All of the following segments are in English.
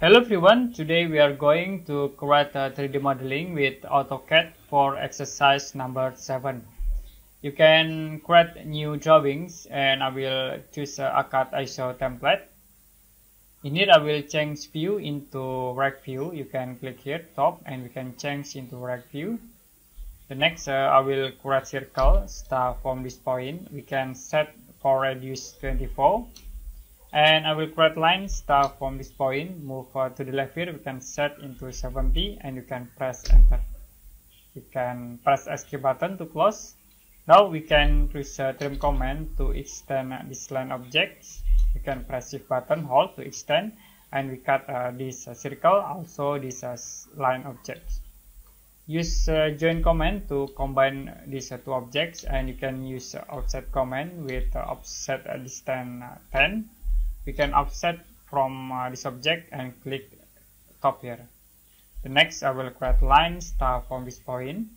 Hello everyone, today we are going to create a 3D modeling with AutoCAD for exercise number 7. You can create new drawings and I will choose a AutoCAD ISO template. In here I will change view into rect view. You can click here top and we can change into rect view. The next I will create circle start from this point. We can set for radius 24. And I will create line start from this point, move to the left here, we can set into 70 and you can press enter. You can press escape button to close. Now we can use trim command to extend this line objects. You can press shift button, hold to extend, and we cut this circle, also this line objects. Use join command to combine these two objects, and you can use offset command with offset distance 10. We can offset from this object and click top here. The next I will create line start from this point,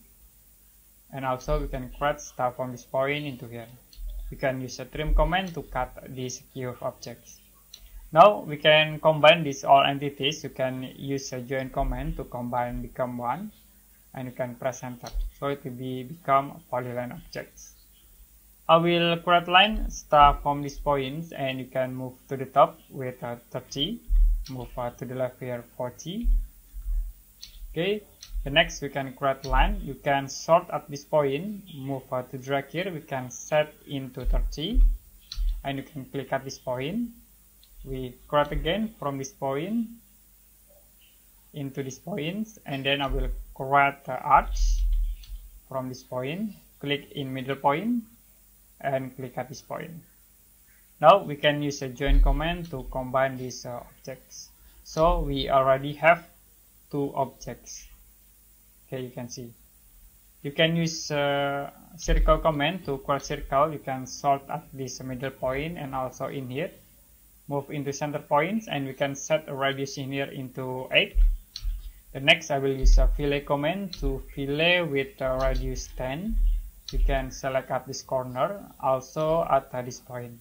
and also we can create start from this point into here. We can use a trim command to cut these cube objects. Now we can combine these all entities. You can use a join command to combine become one, and you can press enter. So it will become polyline objects. I will create line start from this point and you can move to the top with 30, move to the left here 40. Okay, the next we can create line. You can sort at this point, move to drag here, we can set into 30 and you can click at this point. We create again from this point into this point, and then I will create arch from this point, click in middle point and click at this point. Now we can use a join command to combine these objects. So we already have two objects. Okay, you can see. You can use circle command to create circle. You can sort at this middle point and also in here. Move into center points and we can set a radius in here into 8. The next I will use a fillet command to fillet with radius 10. You can select at this corner, also at this point.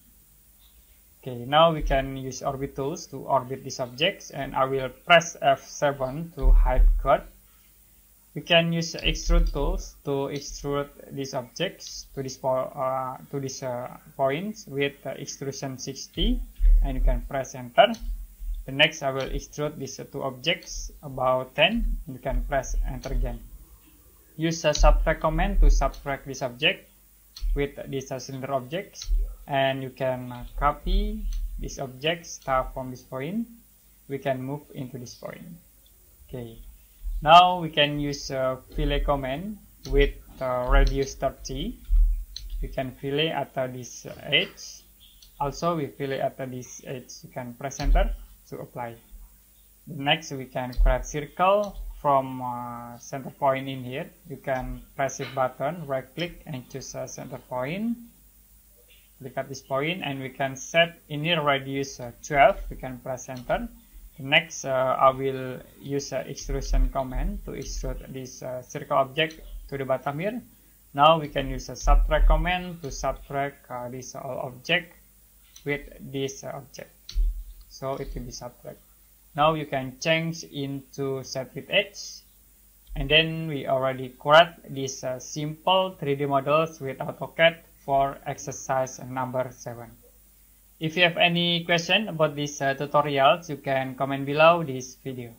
Okay, now we can use orbit tools to orbit these objects, and I will press F7 to hide cut. We can use extrude tools to extrude these objects to this points with extrusion 60, and you can press enter. The next I will extrude these two objects about 10, and you can press enter again. Use a subtract command to subtract this object with this cylinder objects, and you can copy this object start from this point. We can move into this point. Okay, now we can use a fillet command with radius 30. We can fillet at this edge. Also we fillet at this edge. You can press enter to apply. Next we can create circle from center point in here. You can press it button, right click and choose a center point. Click at this point and we can set in here radius 12. We can press enter. Next I will use extrusion command to extrude this circle object to the bottom here. Now we can use a subtract command to subtract this object with this object. So it will be subtract. Now you can change into set with edge, and then we already create this simple 3D models with AutoCAD for exercise number 7. If you have any question about these tutorials, you can comment below this video.